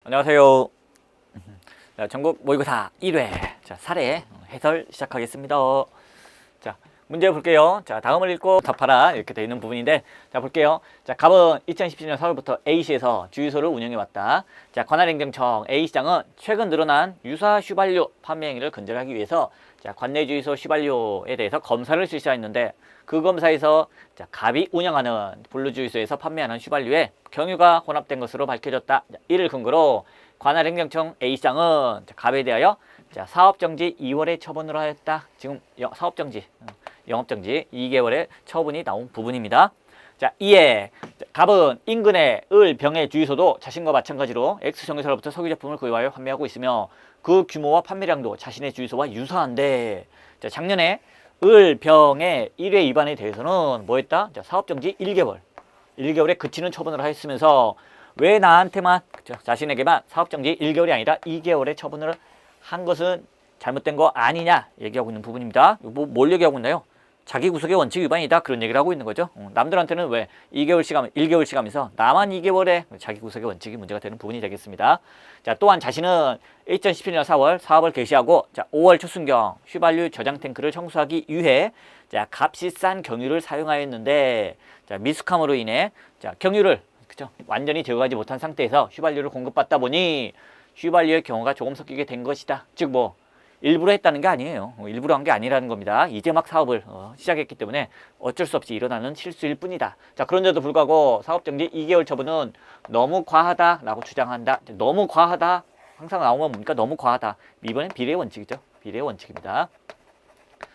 안녕하세요. 자, 전국 모의고사 1회 자, 사례 해설 시작하겠습니다. 자, 문제 볼게요. 자, 다음을 읽고 답하라 이렇게 되어 있는 부분인데, 자, 볼게요. 자, 갑은 2017년 4월부터 A시에서 주유소를 운영해 왔다. 자, 관할행정청 A시장은 최근 늘어난 유사 휘발유 판매 행위를 근절하기 위해서 자, 관내 주유소 휘발유에 대해서 검사를 실시했는데, 그 검사에서 자, 갑이 운영하는 블루주유소에서 판매하는 휘발유에 경유가 혼합된 것으로 밝혀졌다. 자, 이를 근거로 관할행정청 A시장은 갑에 대하여 자, 사업정지 2월에 처분을 하였다. 지금 사업정지, 영업정지 2개월의 처분이 나온 부분입니다. 자, 이에 갑은 인근의 을, 병의 주유소도 자신과 마찬가지로 X정유사로부터 석유 제품을 구입하여 판매하고 있으며 그 규모와 판매량도 자신의 주유소와 유사한데, 자, 작년에 을, 병의 1회 위반에 대해서는 뭐 했다? 자, 사업정지 1개월에 그치는 처분을 하였으면서 왜 나한테만, 그쵸? 자신에게만 사업정지 1개월이 아니라 2개월의 처분을 한 것은 잘못된 거 아니냐 얘기하고 있는 부분입니다. 뭘 얘기하고 있나요? 자기 구속의 원칙 위반이다, 그런 얘기를 하고 있는 거죠. 남들한테는 왜 1개월씩 하면서 나만 2개월에 자기 구속의 원칙이 문제가 되는 부분이 되겠습니다. 자, 또한 자신은 2017년 4월 사업을 개시하고 자, 5월 초순경 휘발유 저장 탱크를 청소하기 위해 자, 값이 싼 경유를 사용하였는데, 자, 미숙함으로 인해 자, 경유를 그죠? 완전히 제거하지 못한 상태에서 휘발유를 공급받다 보니 휘발유의 경우가 조금 섞이게 된 것이다. 즉 뭐 일부러 했다는 게 아니에요. 일부러 한 게 아니라는 겁니다. 이제 막 사업을 시작했기 때문에 어쩔 수 없이 일어나는 실수일 뿐이다. 자, 그런데도 불구하고 사업정지 2개월 처분은 너무 과하다라고 주장한다. 너무 과하다. 항상 나오면 뭡니까? 너무 과하다. 이번엔 비례의 원칙이죠. 비례의 원칙입니다.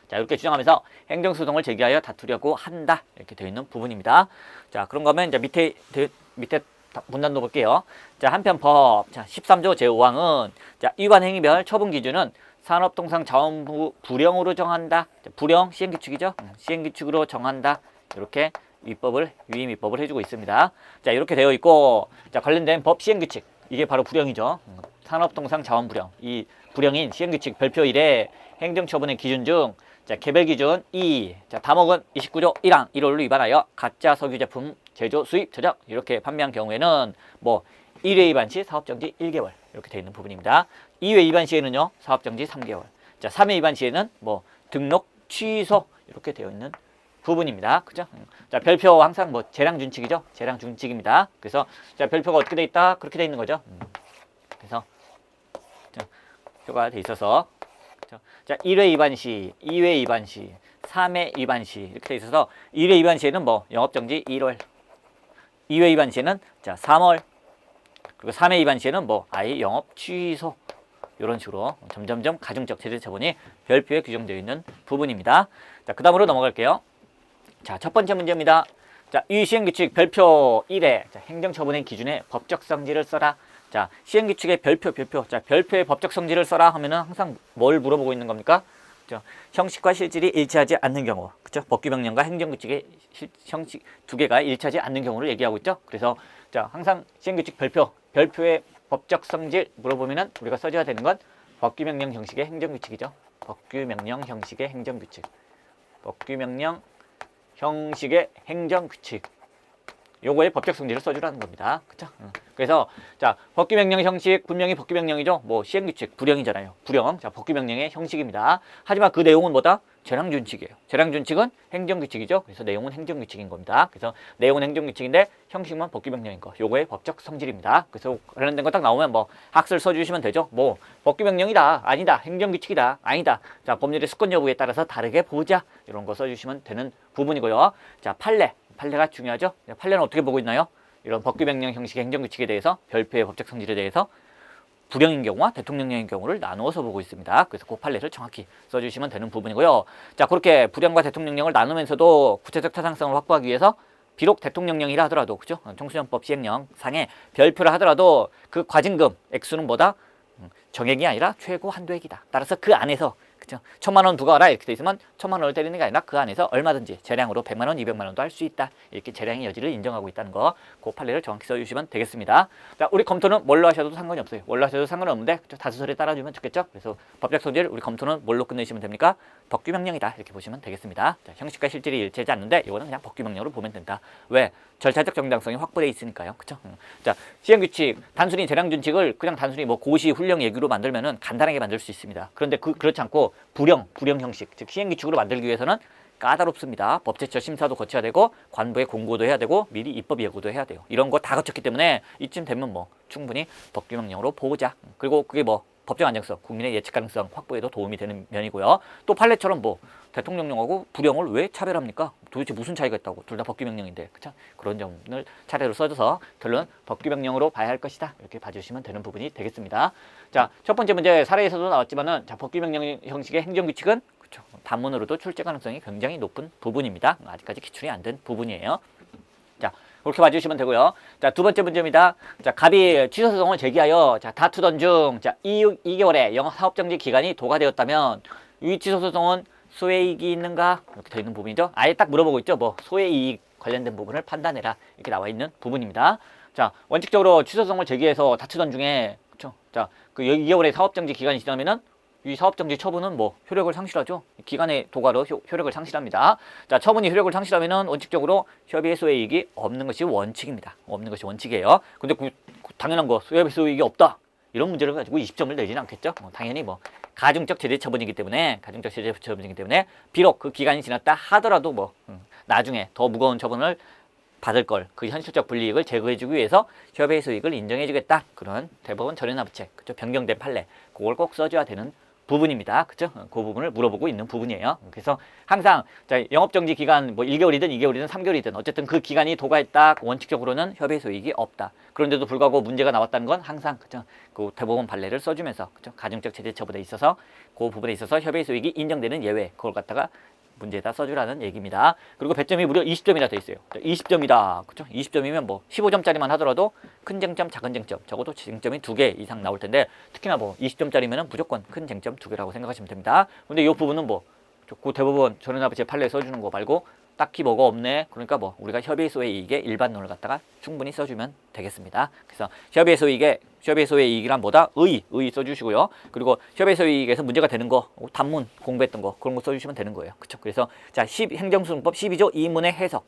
자, 이렇게 주장하면서 행정소송을 제기하여 다투려고 한다. 이렇게 되어 있는 부분입니다. 자, 그런가 하면 이제 밑에 문단도 볼게요. 자, 한편 법 13조 제5항은 자, 위반 행위별 처분 기준은 산업통상자원부 불령으로 정한다. 자, 불령 시행규칙이죠. 시행규칙으로 정한다. 이렇게 위임 입법을 해주고 있습니다. 자, 이렇게 되어 있고, 자, 관련된 법 시행규칙, 이게 바로 불령이죠. 산업통상자원불령, 이 불령인 시행규칙 별표 1에 행정처분의 기준 중 자, 개별 기준 2, 자, 다목은 29조 1항 1호를 위반하여 가짜 석유 제품 제조, 수입, 저장 이렇게 판매한 경우에는 뭐 1회 위반 시 사업정지 1개월 이렇게 되어 있는 부분입니다. 2회 위반 시에는요 사업정지 3개월. 자, 3회 위반 시에는 뭐 등록 취소 이렇게 되어 있는 부분입니다. 그죠? 자, 별표 항상 뭐 재량준칙이죠. 재량준칙입니다. 그래서 자, 별표가 어떻게 돼 있다? 그렇게 돼 있는 거죠. 그래서 자, 표가 돼 있어서 자, 1회 위반 시, 2회 위반 시, 3회 위반 시 이렇게 돼 있어서 1회 위반 시에는 뭐 영업정지 1월, 2회 위반 시에는 자, 3월, 그리고 3회 위반 시에는 뭐 아예 영업 취소 이런 식으로 점점점 가중적 제재 처분이 별표에 규정되어 있는 부분입니다. 자, 그 다음으로 넘어갈게요. 자, 첫 번째 문제입니다. 자, 이 시행규칙 별표 1에 자, 행정처분의 기준에 법적 성질을 써라. 자, 시행규칙의 별표. 자, 별표의 법적 성질을 써라 하면은 항상 뭘 물어보고 있는 겁니까? 그죠? 형식과 실질이 일치하지 않는 경우. 그죠? 법규명령과 행정규칙의 형식 두 개가 일치하지 않는 경우를 얘기하고 있죠. 그래서 자, 항상 시행규칙 별표의 법적 성질 물어보면은 우리가 써줘야 되는 건 법규명령 형식의 행정규칙이죠. 법규명령 형식의 행정규칙. 법규명령 형식의 행정규칙. 요거의 법적 성질을 써주라는 겁니다. 그쵸? 그래서, 자, 법규명령 형식, 분명히 법규명령이죠. 뭐, 시행규칙, 불령이잖아요. 불령. 자, 법규명령의 형식입니다. 하지만 그 내용은 뭐다? 재량준칙이에요. 재량준칙은 행정규칙이죠. 그래서 내용은 행정규칙인 겁니다. 그래서 내용은 행정규칙인데 형식만 법규명령인 거. 요거의 법적 성질입니다. 그래서 관련된 거 딱 나오면 뭐, 학술 써주시면 되죠. 뭐, 법규명령이다. 아니다. 행정규칙이다. 아니다. 자, 법률의 수권 여부에 따라서 다르게 보자. 이런 거 써주시면 되는 부분이고요. 자, 판례가 중요하죠. 판례는 어떻게 보고 있나요? 이런 법규명령 형식의 행정규칙에 대해서 별표의 법적 성질에 대해서 불령인 경우와 대통령령인 경우를 나누어서 보고 있습니다. 그래서 그 판례를 정확히 써주시면 되는 부분이고요. 자, 그렇게 불령과 대통령령을 나누면서도 구체적 타당성을 확보하기 위해서 비록 대통령령이라 하더라도 그죠? 청소년법 시행령 상에 별표를 하더라도 그 과징금 액수는 뭐다? 정액이 아니라 최고 한도액이다. 따라서 그 안에서 그죠? 1,000만 원 부과하라 이렇게 돼 있으면 1,000만 원을 때리는 게 아니라 그 안에서 얼마든지 재량으로 100만 원, 200만 원도 할 수 있다. 이렇게 재량의 여지를 인정하고 있다는 거, 그 판례를 정확히 써주시면 되겠습니다. 자, 우리 검토는 뭘로 하셔도 상관이 없어요. 뭘로 하셔도 상관은 없는데 다수설에 따라주면 좋겠죠? 그래서 법적 성질 우리 검토는 뭘로 끝내시면 됩니까? 법규명령이다 이렇게 보시면 되겠습니다. 자, 형식과 실질이 일치하지 않는데 이거는 그냥 법규명령으로 보면 된다. 왜? 절차적 정당성이 확보되어 있으니까요. 그렇죠? 자, 시행규칙 단순히 재량준칙을 그냥 단순히 뭐 고시 훈령 얘기로 만들면은 간단하게 만들 수 있습니다. 그런데 그렇지 않고 불형 형식, 즉 시행규칙으로 만들기 위해서는 까다롭습니다. 법제처 심사도 거쳐야 되고 관부에 공고도 해야 되고 미리 입법 예고도 해야 돼요. 이런 거 다 거쳤기 때문에 이쯤 되면 뭐 충분히 법규명령으로 보자. 그리고 그게 뭐 법적 안정성, 국민의 예측 가능성 확보에도 도움이 되는 면이고요. 또 판례처럼 뭐 대통령령하고 불형을 왜 차별합니까? 도대체 무슨 차이가 있다고? 둘 다 법규명령인데, 그쵸? 그런 점을 차례로 써줘서 결론 법규명령으로 봐야 할 것이다. 이렇게 봐주시면 되는 부분이 되겠습니다. 자, 첫 번째 문제 사례에서도 나왔지만은 자, 법규명령 형식의 행정규칙은 그쵸? 단문으로도 출제 가능성이 굉장히 높은 부분입니다. 아직까지 기출이 안 된 부분이에요. 자, 그렇게 봐주시면 되고요. 자, 두 번째 문제입니다. 자, 갑이 취소소송을 제기하여 자, 다투던 중 자, 2개월의 영업사업정지 기간이 도과되었다면 이 취소소송은 소외이익이 있는가? 이렇게 되어 있는 부분이죠. 아예 딱 물어보고 있죠. 뭐 소외이익 관련된 부분을 판단해라. 이렇게 나와 있는 부분입니다. 자, 원칙적으로 취소소송을 제기해서 다투던 중에 그렇죠? 자, 그 2개월의 사업정지 기간이 지나면은 이 사업정지 처분은 뭐 효력을 상실하죠. 기간의 도과로 효력을 상실합니다. 자, 처분이 효력을 상실하면은 원칙적으로 협의의 소외이익이 없는 것이 원칙입니다. 없는 것이 원칙이에요. 근데 당연한 거 소협의 소외이익이 없다. 이런 문제를 가지고 20점을 내지는 않겠죠. 당연히 뭐 가중적 제재 처분이기 때문에 비록 그 기간이 지났다 하더라도 뭐 나중에 더 무거운 처분을 받을 걸 그 현실적 불이익을 제거해주기 위해서 협의의 소익을 인정해주겠다. 그런 대법원 전해납부책, 그죠? 변경된 판례, 그걸 꼭 써줘야 되는 부분입니다. 그죠? 그 부분을 물어보고 있는 부분이에요. 그래서 항상 자, 영업정지 기간 뭐 1개월이든 2개월이든 3개월이든 어쨌든 그 기간이 도과했다. 원칙적으로는 협의 소익이 없다. 그런데도 불구하고 문제가 나왔다는 건 항상 그죠? 그 대법원 판례를 써주면서 그죠? 가중적 제재 처분에 있어서 그 부분에 있어서 협의 소익이 인정되는 예외 그걸 갖다가 문제에다 써주라는 얘기입니다. 그리고 배점이 무려 20점이나 돼 있어요. 20점이다. 그죠? 20점이면 뭐 15점짜리만 하더라도 큰 쟁점, 작은 쟁점, 적어도 쟁점이 2개 이상 나올 텐데 특히나 뭐 20점짜리면 무조건 큰 쟁점 2개라고 생각하시면 됩니다. 근데 이 부분은 뭐 그 대법원 전원합의체 판례 써주는 거 말고 딱히 뭐가 없네. 그러니까 뭐 우리가 협의 소의 이익에 일반론을 갖다가 충분히 써주면 되겠습니다. 그래서 협의 소의 이익이란 뭐다? 의의 써주시고요. 그리고 협의 소의 이익에서 문제가 되는 거, 단문 공부했던 거 그런 거 써주시면 되는 거예요. 그렇죠? 그래서 자, 행정소송법 12조 2문의 해석,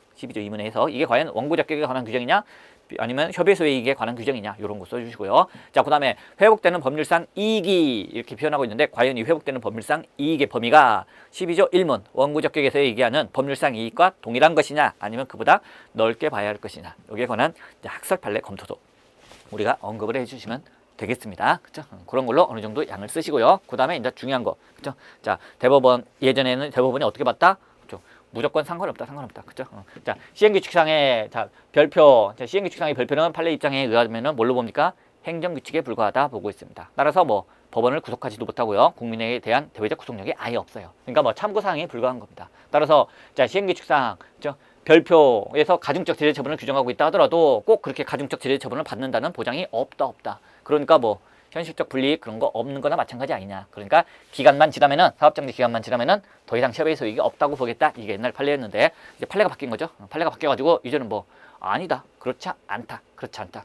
이게 과연 원고 적격에 관한 규정이냐? 아니면 협의 소의 이익에 관한 규정이냐 이런 거 써주시고요. 자, 그 다음에 회복되는 법률상 이익이 이렇게 표현하고 있는데 과연 이 회복되는 법률상 이익의 범위가 12조 1문 원고 적격에서 얘기하는 법률상 이익과 동일한 것이냐 아니면 그보다 넓게 봐야 할 것이냐 여기에 관한 학설 판례 검토도 우리가 언급을 해주시면 되겠습니다. 그죠? 그런 걸로 어느 정도 양을 쓰시고요. 그 다음에 이제 중요한 거, 그죠? 자, 예전에는 대법원이 어떻게 봤다? 무조건 상관없다. 그죠? 자, 시행규칙상의 시행규칙상의 별표는 판례 입장에 의하면은 뭘로 봅니까? 행정규칙에 불과하다 보고 있습니다. 따라서 뭐 법원을 구속하지도 못하고요. 국민에 대한 대외적 구속력이 아예 없어요. 그러니까 뭐 참고사항에 불과한 겁니다. 따라서 자, 시행규칙상 별표에서 가중적 제재 처분을 규정하고 있다 하더라도 꼭 그렇게 가중적 제재 처분을 받는다는 보장이 없다. 그러니까 뭐 현실적 불이익 그런 거 없는 거나 마찬가지 아니냐. 그러니까 사업정지 기간만 지나면은 더 이상 협의 소익이 없다고 보겠다. 이게 옛날 판례였는데 이제 판례가 바뀐 거죠. 판례가 바뀌어가지고 이제는 뭐 아니다. 그렇지 않다.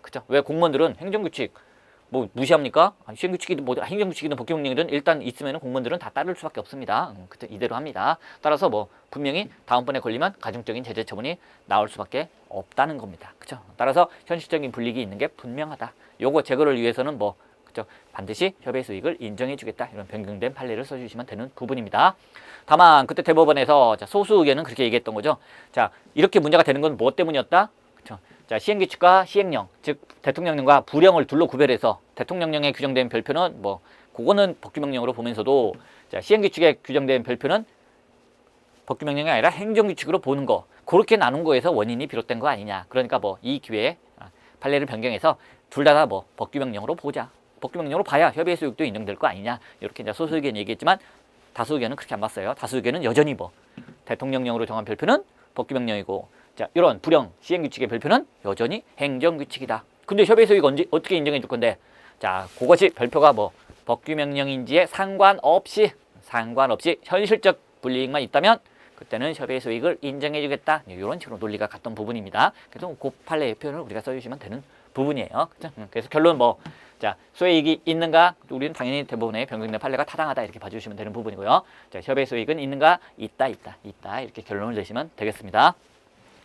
그죠? 왜 공무원들은 행정규칙 뭐 무시합니까? 시행규칙이든 뭐 행정규칙이든 법규명령이든 일단 있으면은 공무원들은 다 따를 수밖에 없습니다. 그때 이대로 합니다. 따라서 뭐 분명히 다음번에 걸리면 가중적인 제재 처분이 나올 수밖에 없다는 겁니다. 그죠? 따라서 현실적인 불이익이 있는 게 분명하다. 요거 제거를 위해서는 뭐 그죠? 반드시 협의 수익을 인정해주겠다. 이런 변경된 판례를 써주시면 되는 부분입니다. 다만 그때 대법원에서 소수 의견은 그렇게 얘기했던 거죠. 자, 이렇게 문제가 되는 건 뭐 때문이었다? 그렇죠? 자, 시행규칙과 시행령, 즉 대통령령과 부령을 둘로 구별해서 대통령령에 규정된 별표는 뭐 그거는 법규명령으로 보면서도 자, 시행규칙에 규정된 별표는 법규명령이 아니라 행정규칙으로 보는 거 그렇게 나눈 거에서 원인이 비롯된 거 아니냐. 그러니까 뭐 이 기회에 판례를 변경해서 둘 다 뭐 법규명령으로 보자. 법규명령으로 봐야 협의의 소익도 인정될 거 아니냐. 이렇게 이제 소수 의견 얘기했지만 다수 의견은 그렇게 안 봤어요. 다수 의견은 여전히 뭐 대통령령으로 정한 별표는 법규명령이고 자, 이런 불령 시행규칙의 별표는 여전히 행정규칙이다. 근데 협의의 소익 어떻게 인정해 줄 건데? 자, 그것이 별표가 뭐 법규명령인지에 상관없이 상관없이 현실적 불이익만 있다면 그때는 협의의 소익을 인정해주겠다. 이런 식으로 논리가 갔던 부분입니다. 그래서 그 판례의 표현을 우리가 써주시면 되는 부분이에요. 그죠? 그래서 결론 뭐, 자, 소액이 있는가? 우리는 당연히 대부분의 변경된 판례가 타당하다 이렇게 봐주시면 되는 부분이고요. 자, 협의 소익은 있는가? 있다 이렇게 결론을 내시면 되겠습니다.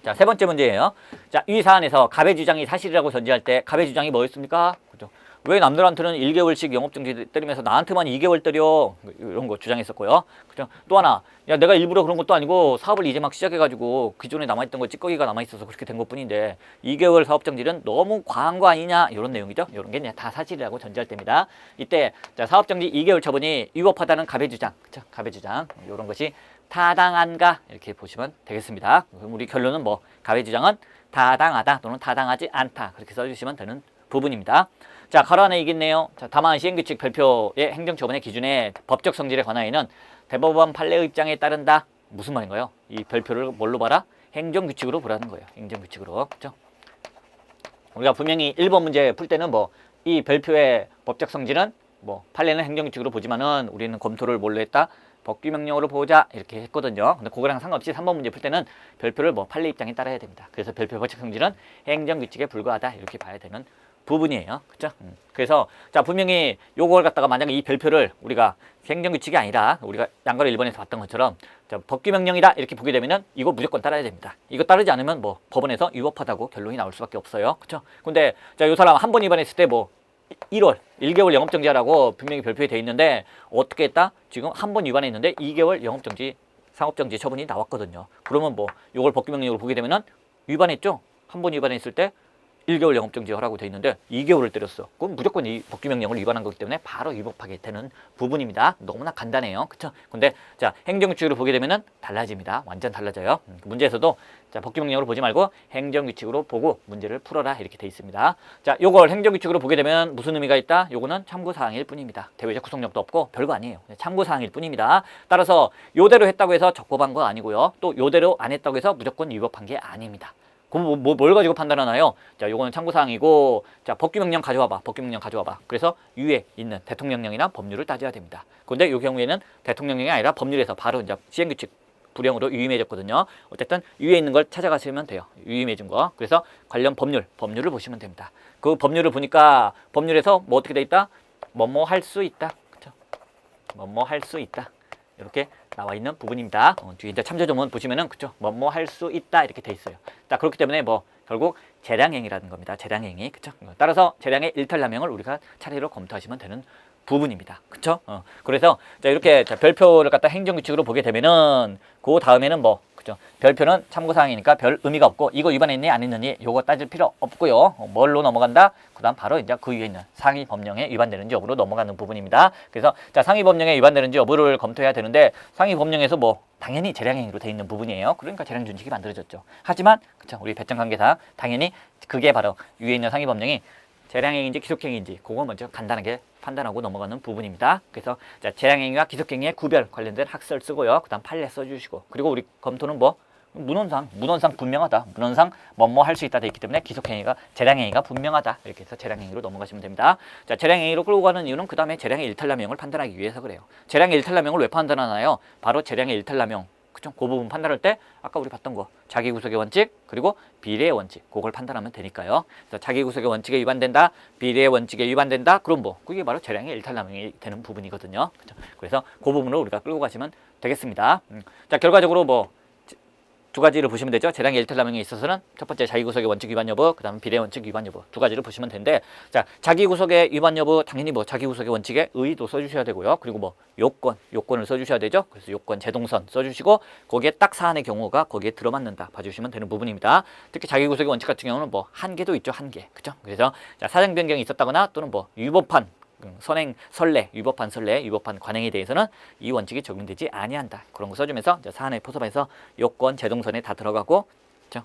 자, 세 번째 문제예요. 자, 이 사안에서 갑의 주장이 사실이라고 전제할 때 갑의 주장이 뭐였습니까? 그죠? 왜 남들한테는 1개월씩 영업정지 때리면서 나한테만 2개월 때려? 이런 거 주장했었고요. 그죠? 또 하나, 야, 내가 일부러 그런 것도 아니고 사업을 이제 막 시작해가지고 기존에 남아있던 거 찌꺼기가 남아있어서 그렇게 된 것뿐인데 2개월 사업정지는 너무 과한 거 아니냐? 이런 내용이죠. 이런 게 다 사실이라고 전제할 때입니다. 이때 자, 사업정지 2개월 처분이 위법하다는 갑의 주장, 그죠? 갑의 주장, 이런 것이 타당한가? 이렇게 보시면 되겠습니다. 그럼 우리 결론은 뭐, 갑의 주장은 타당하다 또는 타당하지 않다. 그렇게 써주시면 되는 부분입니다. 자, 가로 안에 있겠네요. 자, 다만 시행규칙 별표의 행정처분의 기준에 법적 성질에 관하여는 대법원 판례의 입장에 따른다. 무슨 말인가요? 이 별표를 뭘로 봐라? 행정규칙으로 보라는 거예요. 행정규칙으로. 그렇죠? 우리가 분명히 1번 문제 풀 때는 뭐 이 별표의 법적 성질은 뭐 판례는 행정규칙으로 보지만은 우리는 검토를 뭘로 했다? 법규명령으로 보자 이렇게 했거든요. 근데 그거랑 상관없이 3번 문제 풀 때는 별표를 뭐 판례 입장에 따라야 됩니다. 그래서 별표 법적 성질은 행정규칙에 불과하다 이렇게 봐야 되는 부분이에요. 그렇죠? 그래서 자, 분명히 요걸 갖다가 만약에 이 별표를 우리가 행정규칙이 아니라 우리가 양가로 1번에서 봤던 것처럼 자, 법규명령이다 이렇게 보게 되면은 이거 무조건 따라야 됩니다. 이거 따르지 않으면 뭐 법원에서 위법하다고 결론이 나올 수밖에 없어요. 그렇죠? 근데 자, 요 사람 한 번 위반했을 때 뭐 1개월 영업정지하라고 분명히 별표에 돼 있는데 어떻게 했다? 지금 한 번 위반했는데 2개월 영업정지 상업정지 처분이 나왔거든요. 그러면 뭐 요걸 법규명령으로 보게 되면은 위반했죠? 한 번 위반했을 때 1개월 영업정지 하라고 돼 있는데 2개월을 때렸어. 그럼 무조건 이 법규명령을 위반한 거기 때문에 바로 위법하게 되는 부분입니다. 너무나 간단해요. 그쵸? 근데 자, 행정규칙으로 보게 되면은 달라집니다. 완전 달라져요. 문제에서도 자, 법규명령으로 보지 말고 행정규칙으로 보고 문제를 풀어라 이렇게 돼 있습니다. 자, 요걸 행정규칙으로 보게 되면 무슨 의미가 있다? 요거는 참고사항일 뿐입니다. 대외적 구속력도 없고 별거 아니에요. 참고사항일 뿐입니다. 따라서 요대로 했다고 해서 적법한 거 아니고요. 또 요대로 안 했다고 해서 무조건 위법한 게 아닙니다. 그럼 뭘 가지고 판단하나요? 자, 요거는 참고사항이고, 자, 법규명령 가져와봐. 법규명령 가져와봐. 그래서 위에 있는 대통령령이나 법률을 따져야 됩니다. 근데 요 경우에는 대통령령이 아니라 법률에서 바로 이제 시행규칙 불령으로 유임해졌거든요. 어쨌든 위에 있는 걸 찾아가시면 돼요. 유임해준 거. 그래서 관련 법률을 보시면 됩니다. 그 법률을 보니까 법률에서 뭐 어떻게 돼 있다? 뭐뭐 할 수 있다. 그쵸? 뭐뭐 할 수 있다. 이렇게 나와 있는 부분입니다. 뒤에 이제 참조조문 보시면은 그쵸? 뭐뭐 할 수 있다 이렇게 돼 있어요. 자, 그렇기 때문에 뭐 결국 재량행위라는 겁니다. 재량행위. 그쵸? 따라서 재량의 일탈남용을 우리가 차례로 검토하시면 되는 부분입니다. 그쵸? 그래서 자, 이렇게 자, 별표를 갖다 행정규칙으로 보게 되면은 그 다음에는 뭐 그죠? 별표는 참고사항이니까 별 의미가 없고 이거 위반했니 안 했느니 요거 따질 필요 없고요. 뭘로 넘어간다? 그 다음 바로 이제 그 위에 있는 상위 법령에 위반되는지 여부로 넘어가는 부분입니다. 그래서 자, 상위 법령에 위반되는지 여부를 검토해야 되는데 상위 법령에서 뭐 당연히 재량행위로 돼 있는 부분이에요. 그러니까 재량준칙이 만들어졌죠. 하지만 그쵸? 우리 배짱관계사 당연히 그게 바로 위에 있는 상위 법령이 재량행위인지 기속행위인지 그거 먼저 간단하게 판단하고 넘어가는 부분입니다. 그래서 자, 재량행위와 기속행위의 구별 관련된 학설 쓰고요. 그 다음 판례 써주시고 그리고 우리 검토는 뭐 문헌상 분명하다. 문헌상 뭐뭐 할 수 있다 돼 있기 때문에 기속행위가 재량행위가 분명하다. 이렇게 해서 재량행위로 넘어가시면 됩니다. 자, 재량행위로 끌고 가는 이유는 그 다음에 재량의 일탈남용을 판단하기 위해서 그래요. 재량의 일탈남용을 왜 판단하나요? 바로 재량의 일탈남용. 그쵸? 그 부분 판단할 때 아까 우리 봤던 거 자기구속의 원칙 그리고 비례의 원칙 그걸 판단하면 되니까요. 그래서 자기구속의 원칙에 위반된다, 비례의 원칙에 위반된다. 그럼 뭐 그게 바로 재량의 일탈남용이 되는 부분이거든요. 그쵸? 그래서 그 부분을 우리가 끌고 가시면 되겠습니다. 자, 결과적으로 뭐 두 가지를 보시면 되죠. 재량의 일탈남용에 있어서는 첫 번째 자기구속의 원칙 위반 여부, 그 다음 비례 원칙 위반 여부 두 가지를 보시면 되는데 자, 자기구속의 위반 여부 당연히 뭐 자기구속의 원칙에 의의도 써주셔야 되고요. 그리고 뭐 요건을 써주셔야 되죠. 그래서 요건 제동선 써주시고 거기에 딱 사안의 경우가 거기에 들어맞는다 봐주시면 되는 부분입니다. 특히 자기구속의 원칙 같은 경우는 뭐 한계도 있죠. 한계. 그죠? 그래서 자, 사정 변경이 있었다거나 또는 뭐 위법한 선행 선례, 위법한 선례, 위법한 관행에 대해서는 이 원칙이 적용되지 아니한다. 그런 거 써주면서 사안의 포섭에서 요건 제동선에 다 들어가고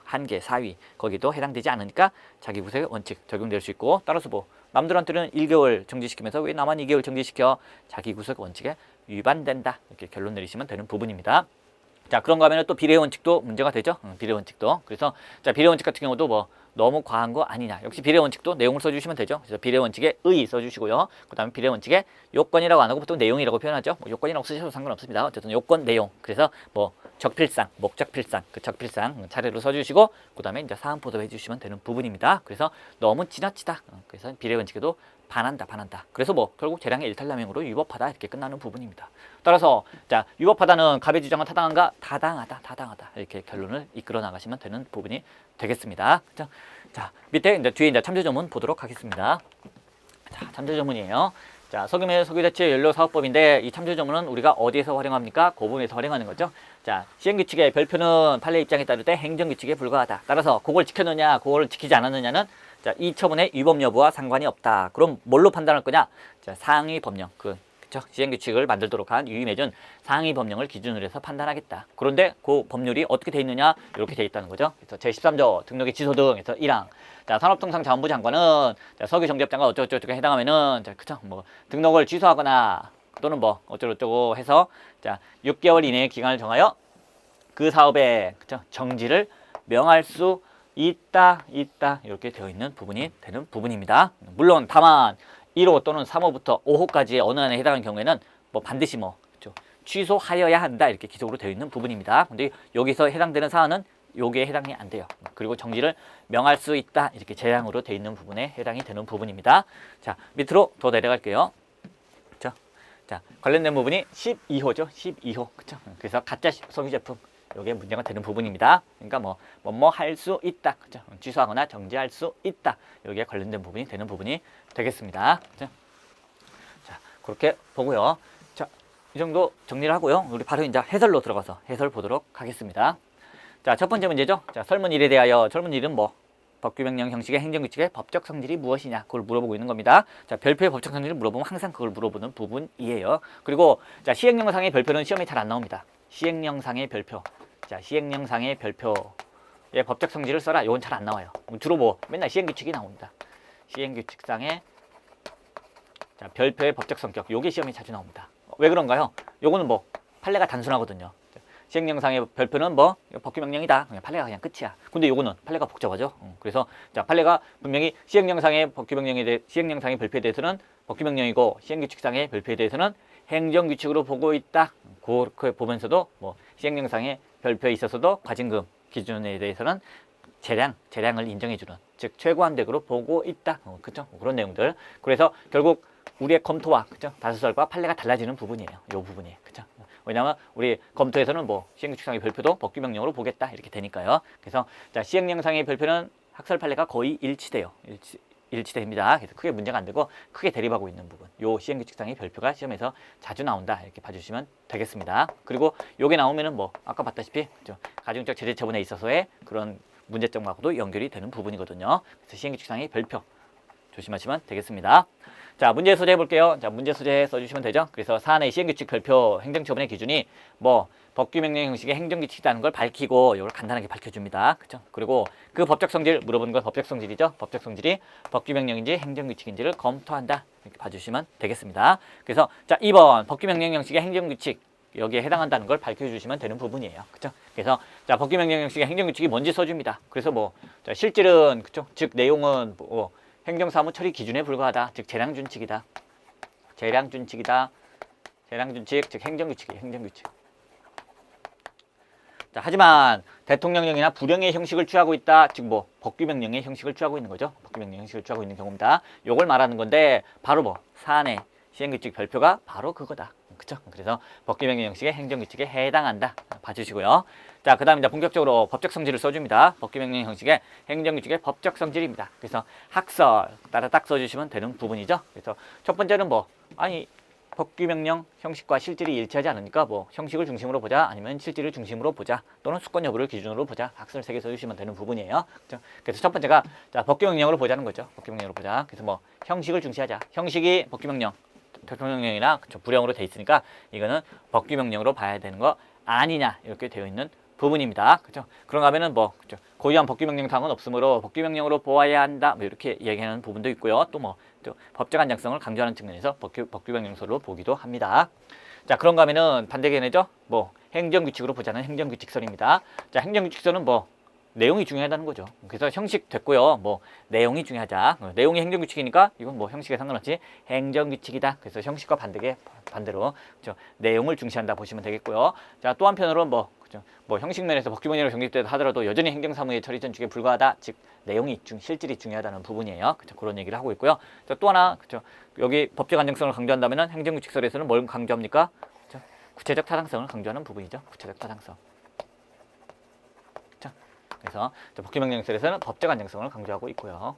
한계, 사위 거기도 해당되지 않으니까 자기구속의 원칙 적용될 수 있고 따라서 뭐 남들한테는 1개월 정지시키면서 왜 나만 2개월 정지시켜? 자기구속 원칙에 위반된다. 이렇게 결론 내리시면 되는 부분입니다. 자, 그런가 하면 또 비례 원칙도 문제가 되죠. 비례 원칙도. 그래서 자, 비례 원칙 같은 경우도 뭐 너무 과한 거 아니냐. 역시 비례 원칙도 내용을 써주시면 되죠. 그래서 비례 원칙에 의 써주시고요. 그 다음에 비례 원칙에 요건이라고 안 하고 보통 내용이라고 표현하죠. 뭐 요건이라고 쓰셔도 상관없습니다. 어쨌든 요건 내용. 그래서 뭐 적필상, 목적필상, 그 적필상 차례로 써주시고 그 다음에 이제 사안포도 해주시면 되는 부분입니다. 그래서 너무 지나치다. 그래서 비례 원칙에도 반한다. 그래서 뭐 결국 재량의 일탈남용으로 위법하다 이렇게 끝나는 부분입니다. 따라서 자 위법하다는 갑의 주장은 타당한가? 타당하다 이렇게 결론을 이끌어 나가시면 되는 부분이 되겠습니다. 자 밑에 이제 뒤에 이제 참조조문 보도록 하겠습니다. 자 참조조문이에요. 자 석유매 석유대체 연료사업법인데 이 참조조문은 우리가 어디에서 활용합니까? 그 부분에서 활용하는 거죠. 자 시행규칙의 별표는 판례 입장에 따를 때 행정규칙에 불과하다. 따라서 그걸 지켰느냐, 그걸 지키지 않았느냐는 자, 이 처분의 위법 여부와 상관이 없다. 그럼 뭘로 판단할 거냐? 자, 상위 법령, 그쵸? 시행규칙을 만들도록 한 유의맺은 상위 법령을 기준으로 해서 판단하겠다. 그런데 그 법률이 어떻게 돼 있느냐? 이렇게 돼 있다는 거죠. 그래서 제13조 등록의 취소 등에서 1항. 자, 산업통상자원부 장관은 자, 석유정제업장과 어쩌고저쩌고 해당하면은 자, 그쵸? 뭐 등록을 취소하거나 또는 뭐 어쩌고저쩌고 해서 자, 6개월 이내의 기간을 정하여 그 사업의 그쵸? 정지를 명할 수 있다 이렇게 되어 있는 부분이 되는 부분입니다. 물론 다만 1호 또는 3호부터 5호까지의 어느 안에 해당하는 경우에는 뭐 반드시 뭐 그렇죠? 취소하여야 한다 이렇게 기록으로 되어 있는 부분입니다. 근데 여기서 해당되는 사안은 여기에 해당이 안 돼요. 그리고 정지를 명할 수 있다 이렇게 재량으로 되어 있는 부분에 해당이 되는 부분입니다. 자 밑으로 더 내려갈게요. 그렇죠? 자 관련된 부분이 12호죠. 12호 그렇죠? 그래서 가짜 석유 제품 이게 문제가 되는 부분입니다. 그러니까 뭐 할 수 있다, 그죠? 취소하거나 정지할 수 있다. 여기에 관련된 부분이 되는 부분이 되겠습니다. 그죠? 자, 그렇게 보고요. 자, 이 정도 정리를 하고요. 우리 바로 이제 해설로 들어가서 해설 보도록 하겠습니다. 자, 첫 번째 문제죠. 자, 설문 1에 대하여 설문 1은 뭐 법규명령 형식의 행정규칙의 법적 성질이 무엇이냐 그걸 물어보고 있는 겁니다. 자 별표의 법적 성질을 물어보면 항상 그걸 물어보는 부분이에요. 그리고 자 시행령상의 별표는 시험에 잘 안 나옵니다. 시행령상의 별표. 자 시행령상의 별표의 법적 성질을 써라. 이건 잘 안 나와요. 주로 뭐 맨날 시행규칙이 나옵니다. 시행규칙상의 자 별표의 법적 성격. 요게 시험에 자주 나옵니다. 왜 그런가요? 요거는 뭐 판례가 단순하거든요. 시행령상의 별표는 뭐 법규명령이다. 그냥 판례가 그냥 끝이야. 근데 요거는 판례가 복잡하죠. 그래서 자 판례가 분명히 시행령상의 법규명령에 대해 시행령상의 별표에 대해서는 법규명령이고 시행규칙상의 별표에 대해서는 행정규칙으로 보고 있다. 그렇게 보면서도 뭐 시행령상의 별표에 있어서도 과징금 기준에 대해서는 재량을 인정해주는 즉 최고한대으로 보고 있다. 그렇죠? 그런 내용들. 그래서 결국 우리의 검토와 그죠? 다수설과 판례가 달라지는 부분이에요. 이 부분이 그죠? 왜냐하면 우리 검토에서는 뭐 시행규칙상의 별표도 법규명령으로 보겠다 이렇게 되니까요. 그래서 자 시행령상의 별표는 학설 판례가 거의 일치돼요. 일치됩니다. 그래서 크게 문제가 안 되고 크게 대립하고 있는 부분. 요 시행규칙상의 별표가 시험에서 자주 나온다 이렇게 봐주시면 되겠습니다. 그리고 요게 나오면은 뭐 아까 봤다시피 그죠? 가중적 제재 처분에 있어서의 그런 문제점하고도 연결이 되는 부분이거든요. 그래서 시행규칙상의 별표 조심하시면 되겠습니다. 자, 문제 소재 해볼게요. 자, 문제 소재 써주시면 되죠. 그래서 사안의 시행규칙 별표 행정처분의 기준이 뭐 법규명령 형식의 행정규칙이라는 걸 밝히고 이걸 간단하게 밝혀줍니다. 그죠? 그리고 그 법적 성질 물어보는 건 법적 성질이죠. 법적 성질이 법규명령인지 행정규칙인지를 검토한다. 이렇게 봐주시면 되겠습니다. 그래서 자, 2번 법규명령 형식의 행정규칙 여기에 해당한다는 걸 밝혀주시면 되는 부분이에요. 그죠? 그래서 자, 법규명령 형식의 행정규칙이 뭔지 써줍니다. 그래서 뭐 자, 실질은 그죠? 즉 내용은 뭐 행정사무 처리 기준에 불과하다. 즉 재량준칙이다. 재량준칙이다. 재량준칙 즉 행정규칙이에요. 행정규칙. 자, 하지만 대통령령이나 불령의 형식을 취하고 있다. 즉 뭐 법규명령의 형식을 취하고 있는 거죠. 법규명령 형식을 취하고 있는 경우입니다. 요걸 말하는 건데 바로 뭐 사안의 시행규칙 별표가 바로 그거다. 그쵸? 그래서 법규명령 형식의 행정규칙에 해당한다. 봐주시고요. 자, 그 다음에 이제 본격적으로 법적 성질을 써줍니다. 법규명령 형식의 행정규칙의 법적 성질입니다. 그래서 학설 따라 딱 써주시면 되는 부분이죠. 그래서 첫 번째는 뭐 아니 법규명령 형식과 실질이 일치하지 않으니까 뭐 형식을 중심으로 보자 아니면 실질을 중심으로 보자 또는 수권 여부를 기준으로 보자 학설 3개 써주시면 되는 부분이에요. 그렇죠? 그래서 첫 번째가 자 법규명령으로 보자는 거죠. 법규명령으로 보자. 그래서 뭐 형식을 중시하자. 형식이 법규명령 대통령령이나 그쵸, 불령으로 돼 있으니까 이거는 법규명령으로 봐야 되는 거 아니냐 이렇게 되어 있는 부분입니다. 그죠? 그런가 하면은 뭐 그죠? 고유한 법규명령 사항은 없으므로 법규명령으로 보아야 한다. 뭐 이렇게 얘기하는 부분도 있고요. 또 뭐 또 법적 안정성을 강조하는 측면에서 법규명령서로 보기도 합니다. 자, 그런가 하면은 반대 견해죠. 뭐 행정규칙으로 보자는 행정규칙설입니다. 자, 행정규칙설은 뭐 내용이 중요하다는 거죠. 그래서 형식 됐고요. 뭐 내용이 중요하자. 내용이 행정규칙이니까 이건 뭐 형식에 상관없이 행정규칙이다. 그래서 형식과 반대로 그렇죠? 내용을 중시한다 보시면 되겠고요. 자, 또 한편으로 뭐 그렇죠? 뭐 형식 면에서 법규명령으로 정립되다 하더라도 여전히 행정사무의 처리 전축에 불과하다. 즉 내용이 실질이 중요하다는 부분이에요. 그렇죠? 그런 얘기를 하고 있고요. 자, 또 하나 그렇죠? 여기 법적 안정성을 강조한다면은 행정규칙설에서는 뭘 강조합니까? 그렇죠? 구체적 타당성을 강조하는 부분이죠. 구체적 타당성. 그렇죠? 그래서 법규명령설에서는 법적 안정성을 강조하고 있고요.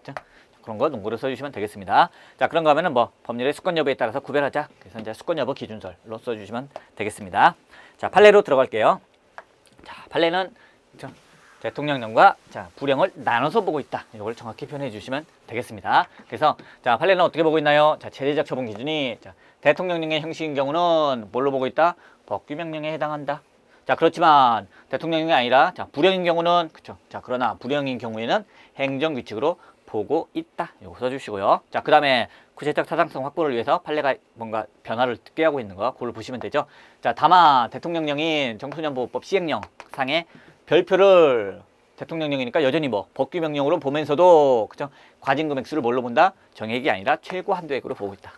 그렇죠? 그런 거 논구로 써주시면 되겠습니다. 자, 그런가 하면은 뭐 법률의 수권 여부에 따라서 구별하자. 그래서 이제 수권 여부 기준설로 써주시면 되겠습니다. 자, 판례로 들어갈게요. 자, 판례는 그렇죠? 대통령령과 자, 부령을 나눠서 보고 있다. 이걸 정확히 표현해 주시면 되겠습니다. 그래서 자, 판례는 어떻게 보고 있나요? 자, 제재적 처분 기준이 자, 대통령령의 형식인 경우는 뭘로 보고 있다? 법규명령에 해당한다. 자, 그렇지만 대통령령이 아니라 자, 부령인 경우는 그렇죠. 자, 그러나 부령인 경우에는 행정규칙으로 보고 있다. 이거 써주시고요. 자, 그 다음에 구체적 타당성 확보를 위해서 판례가 뭔가 변화를 꾀하고 있는 거 그걸 보시면 되죠. 자, 다만 대통령령인 청소년보호법 시행령 상의 별표를 대통령령이니까 여전히 뭐 법규명령으로 보면서도 그죠? 과징금액수를 뭘로 본다? 정액이 아니라 최고 한도액으로 보고 있다.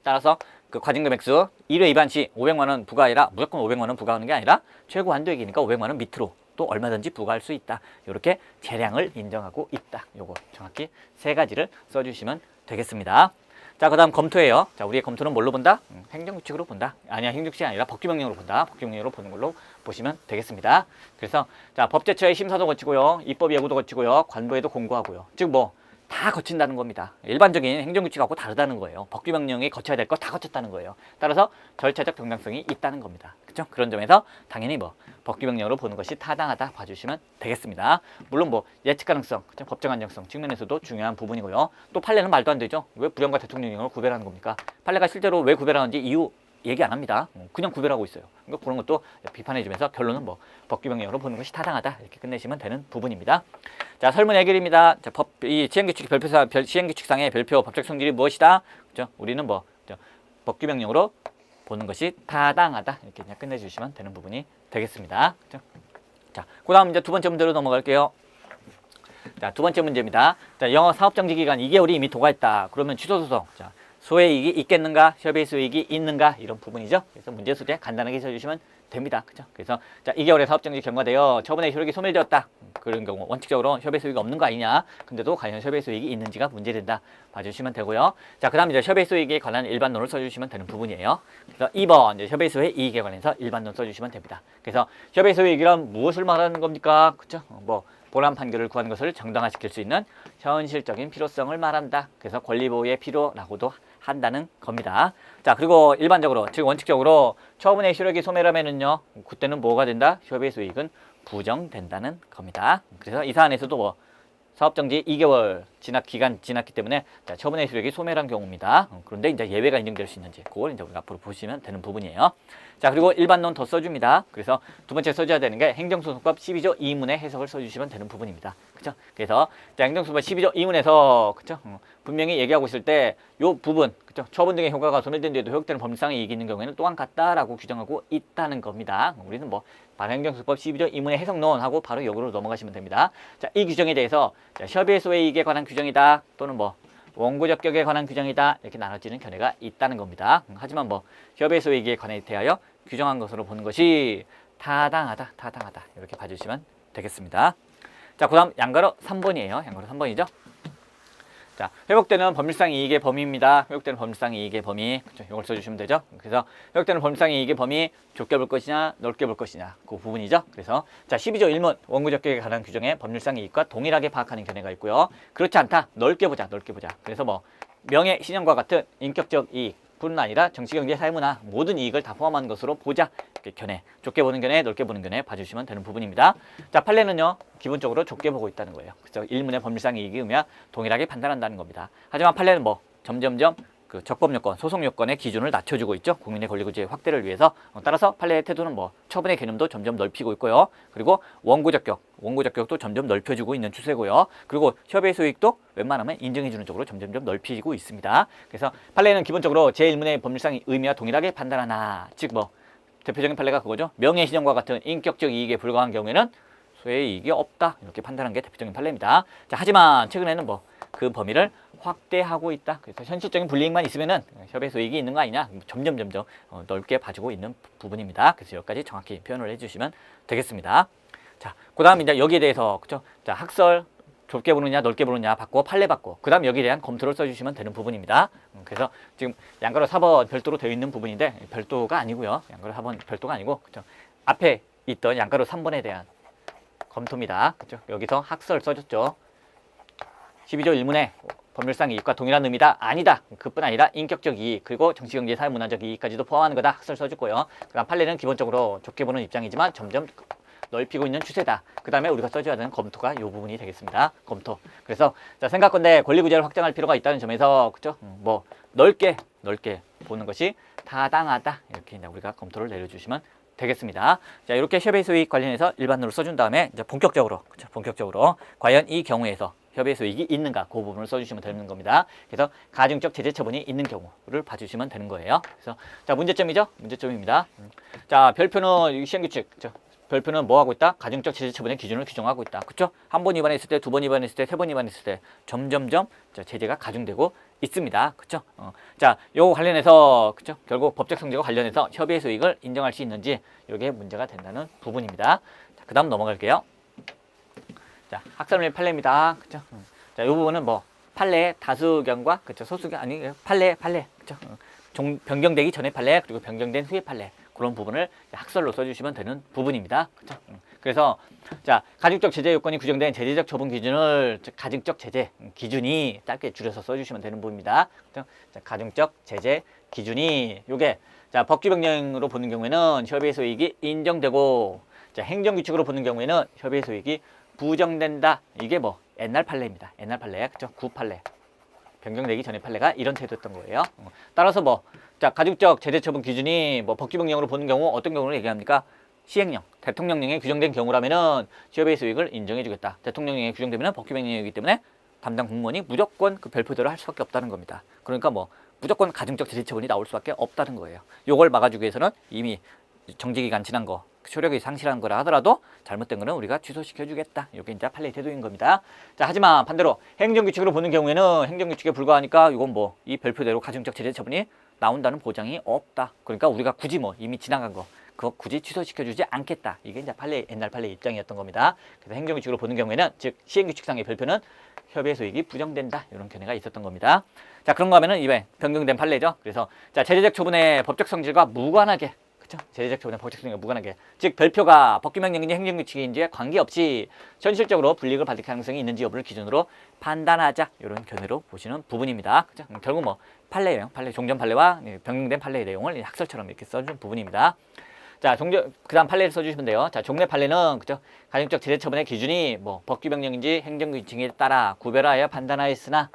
따라서 그 과징금액수 1회 위반 시 500만 원 부과 아니라 무조건 500만 원 부과하는 게 아니라 최고 한도액이니까 500만 원 밑으로 또 얼마든지 부과할 수 있다. 이렇게 재량을 인정하고 있다. 요거 정확히 세 가지를 써주시면 되겠습니다. 자, 그 다음 검토예요. 자, 우리의 검토는 뭘로 본다? 행정규칙으로 본다. 아니야, 행정규칙이 아니라 법규명령으로 본다. 법규명령으로 보는 걸로 보시면 되겠습니다. 그래서 자, 법제처의 심사도 거치고요. 입법 예고도 거치고요. 관보에도 공고하고요. 즉 뭐 다 거친다는 겁니다. 일반적인 행정규칙하고 다르다는 거예요. 법규명령이 거쳐야 될 거 다 거쳤다는 거예요. 따라서 절차적 정당성이 있다는 겁니다. 그렇죠? 그런 점에서 당연히 뭐 법규명령으로 보는 것이 타당하다 봐주시면 되겠습니다. 물론 뭐 예측 가능성, 그렇죠? 법적 안정성 측면에서도 중요한 부분이고요. 또 판례는 말도 안 되죠. 왜 부령과 대통령령을 구별하는 겁니까? 판례가 실제로 왜 구별하는지 이유 얘기 안 합니다. 그냥 구별하고 있어요. 그러니까 그런 것도 비판해주면서 결론은 뭐 법규명령으로 보는 것이 타당하다 이렇게 끝내시면 되는 부분입니다. 자, 설문 해결입니다. 자, 이 시행규칙 별표상 시행규칙상의 별표 법적 성질이 무엇이다? 그죠? 우리는 뭐 법규명령으로 보는 것이 타당하다 이렇게 그냥 끝내주시면 되는 부분이 되겠습니다. 그죠? 자, 그다음 이제 두 번째 문제로 넘어갈게요. 자, 두 번째 문제입니다. 자, 영어 사업정지 기간 2개월이 이미 도과했다. 그러면 취소 소송. 자, 소외이익이 있겠는가, 협의 수익이 있는가 이런 부분이죠. 그래서 문제 소재 간단하게 써주시면 됩니다. 그죠? 그래서 자, 2개월의 사업정지 경과되어 처분의 효력이 소멸되었다. 그런 경우 원칙적으로 협의 수익이 없는 거 아니냐. 근데도 과연 협의 수익이 있는지가 문제된다. 봐주시면 되고요. 자, 그다음 이제 협의 수익에 관한 일반론을 써주시면 되는 부분이에요. 그래서 2번 이제 협의 수익 이익에 관해서 일반론 써주시면 됩니다. 그래서 협의 수익이란 무엇을 말하는 겁니까? 그죠? 뭐 보람 판결을 구한 것을 정당화시킬 수 있는 현실적인 필요성을 말한다. 그래서 권리보호의 필요라고도 한다는 겁니다. 자, 그리고 일반적으로 즉 원칙적으로 처분의 효력이 소멸하면은요 그때는 뭐가 된다? 협의 수익은 부정된다는 겁니다. 그래서 이 사안에서도 뭐 사업정지 2개월 기간 지났기 때문에 자, 처분의 효력이 소멸한 경우입니다. 그런데 이제 예외가 인정될 수 있는지 그걸 이제 우리가 앞으로 보시면 되는 부분이에요. 자, 그리고 일반론 더 써줍니다. 그래서 두 번째 써줘야 되는 게 행정소송법 12조 2문의 해석을 써주시면 되는 부분입니다. 그죠? 그래서 자, 행정소송법 12조 2문에서 그죠? 분명히 얘기하고 있을 때 요 부분 그죠? 처분 등의 효과가 소멸된 뒤에도 효력되는 법률상의 이익이 있는 경우에는 또한 같다라고 규정하고 있다는 겁니다. 우리는 뭐 반행정소송법 12조 2문의 해석론하고 바로 여기로 넘어가시면 됩니다. 자, 이 규정에 대해서 자, 협의 소외 이익에 관한 규정이다 또는 뭐 원고 적격에 관한 규정이다 이렇게 나눠지는 견해가 있다는 겁니다. 하지만 뭐 협의 소외 이익에 관해 대하여 규정한 것으로 보는 것이 타당하다 이렇게 봐주시면 되겠습니다. 자, 그 다음 양가로 3번이에요. 양가로 3번이죠. 자, 회복되는 법률상 이익의 범위입니다. 회복되는 법률상 이익의 범위. 그렇죠? 이걸 써주시면 되죠. 그래서 회복되는 법률상 이익의 범위 좁게 볼 것이냐, 넓게 볼 것이냐. 그 부분이죠. 그래서 자, 12조 1문 원고 적격에 관한 규정에 법률상 이익과 동일하게 파악하는 견해가 있고요. 그렇지 않다. 넓게 보자. 그래서 뭐 명예, 신용과 같은 인격적 이익 뿐 아니라 정치, 경제, 사회문화 모든 이익을 다 포함한 것으로 보자. 이렇게 견해. 좁게 보는 견해, 넓게 보는 견해 봐주시면 되는 부분입니다. 자, 판례는요. 기본적으로 좁게 보고 있다는 거예요. 그래서 일문의 법률상 이익이 의미와 동일하게 판단한다는 겁니다. 하지만 판례는 뭐 점점점 그 적법 요건, 소송 요건의 기준을 낮춰주고 있죠. 국민의 권리구제 확대를 위해서. 따라서 판례의 태도는 뭐 처분의 개념도 점점 넓히고 있고요. 그리고 원고 적격도 점점 넓혀주고 있는 추세고요. 그리고 협의 수익도 웬만하면 인정해주는 쪽으로 점점점 넓히고 있습니다. 그래서 판례는 기본적으로 제1문의 법률상 의미와 동일하게 판단하나, 즉 뭐 대표적인 판례가 그거죠. 명예시정과 같은 인격적 이익에 불과한 경우에는 소의 이익이 없다. 이렇게 판단한 게 대표적인 판례입니다. 자, 하지만 최근에는 뭐 그 범위를 확대하고 있다. 그래서 현실적인 불이익만 있으면은 협의 소익이 있는 거 아니냐. 점점 넓게 봐주고 있는 부분입니다. 그래서 여기까지 정확히 표현을 해주시면 되겠습니다. 자, 그다음 이제 여기에 대해서 그죠? 자, 학설 좁게 보느냐 넓게 보느냐 받고 판례 받고 그다음 여기에 대한 검토를 써주시면 되는 부분입니다. 그래서 지금 양가로 4번 별도로 되어 있는 부분인데 별도가 아니고요. 양가로 4번 별도가 아니고 그죠? 앞에 있던 양가로 3번에 대한 검토입니다. 그죠? 여기서 학설 써줬죠. 12조 1문에 법률상 이익과 동일한 의미다 아니다. 그뿐 아니라 인격적 이익 그리고 정치경제 사회문화적 이익까지도 포함하는 거다. 학설 써줬고요. 그다음 판례는 기본적으로 좁게 보는 입장이지만 점점 넓히고 있는 추세다. 그 다음에 우리가 써줘야 되는 검토가 이 부분이 되겠습니다. 검토. 그래서 자, 생각건데 권리구제를 확장할 필요가 있다는 점에서 그죠? 뭐 넓게 보는 것이 타당하다. 이렇게 이제 우리가 검토를 내려주시면 되겠습니다. 자, 이렇게 협의 소익 관련해서 일반으로 써준 다음에 이제 본격적으로 그죠? 본격적으로 과연 이 경우에서 협의 소익이 있는가 그 부분을 써주시면 되는 겁니다. 그래서 가중적 제재 처분이 있는 경우를 봐주시면 되는 거예요. 그래서 자, 문제점이죠? 문제점입니다. 자, 별표는 시행규칙 그죠? 별표는 뭐 하고 있다? 가중적 제재 처분의 기준을 규정하고 있다. 그렇죠? 한 번 위반했을 때, 두 번 위반했을 때, 세 번 위반했을 때 점점점 제재가 가중되고 있습니다. 그렇죠? 자, 요거 관련해서 그렇죠? 결국 법적 성질과 관련해서 협의의 소익을 인정할 수 있는지 이게 문제가 된다는 부분입니다. 자, 그다음 넘어갈게요. 자, 학설의 판례입니다. 그렇죠? 자, 이 부분은 뭐 판례 다수견과 그렇죠? 소수견 아니 판례 그렇죠? 변경되기 전의 판례 그리고 변경된 후의 판례 그런 부분을 학설로 써주시면 되는 부분입니다. 그렇죠? 그래서 자, 가중적 제재 요건이 규정된 제재적 처분 기준을 가중적 제재 기준이 짧게 줄여서 써주시면 되는 부분입니다. 그렇죠? 자, 가중적 제재 기준이 요게 자, 법규명령으로 보는 경우에는 협의의 소익이 인정되고 자, 행정규칙으로 보는 경우에는 협의의 소익이 부정된다. 이게 뭐 옛날 판례입니다. 옛날 판례, 그렇죠? 구판례. 변경되기 전의 판례가 이런 태도였던 거예요. 따라서 뭐, 자, 가중적 제재 처분 기준이 뭐 법규명령으로 보는 경우 어떤 경우를 얘기합니까? 시행령, 대통령령에 규정된 경우라면은 협의의 소익을 인정해주겠다. 대통령령에 규정되면은 법규명령이기 때문에 담당 공무원이 무조건 그 별표대로 할 수밖에 없다는 겁니다. 그러니까 뭐 무조건 가중적 제재 처분이 나올 수밖에 없다는 거예요. 요걸 막아주기 위해서는 이미 정지기간 지난 거, 효력이 상실한 거라 하더라도 잘못된 거는 우리가 취소시켜주겠다. 이게 이제 판례의 태도인 겁니다. 자, 하지만 반대로 행정규칙으로 보는 경우에는 행정규칙에 불과하니까 이건 뭐 이 별표대로 가중적 제재 처분이 나온다는 보장이 없다. 그러니까 우리가 굳이 뭐 이미 지나간 거 그거 굳이 취소시켜주지 않겠다. 이게 이제 판례 옛날 판례 입장이었던 겁니다. 그래서 행정규칙으로 보는 경우에는 즉 시행규칙상의 별표는 협의의 소익이 부정된다. 이런 견해가 있었던 겁니다. 자, 그런가 하면은 이번에 변경된 판례죠. 그래서 자, 제재적 처분의 법적 성질과 무관하게 그렇죠? 제재적 처분의 법적 성질과 무관하게 즉 별표가 법규명령인지 행정규칙인지에 관계없이 현실적으로 불이익을 받을 가능성이 있는지 여부를 기준으로 판단하자. 이런 견해로 보시는 부분입니다. 그렇죠? 결국 뭐 판례예요. 판례 종전 판례와 변경된 판례의 내용을 학설처럼 이렇게 써준 부분입니다. 자, 그다음 판례를 써주시면 돼요. 자, 종래 판례는 그죠? 가중적 제재 처분의 기준이 뭐 법규명령인지 행정규칙에 따라 구별하여 판단하였으나,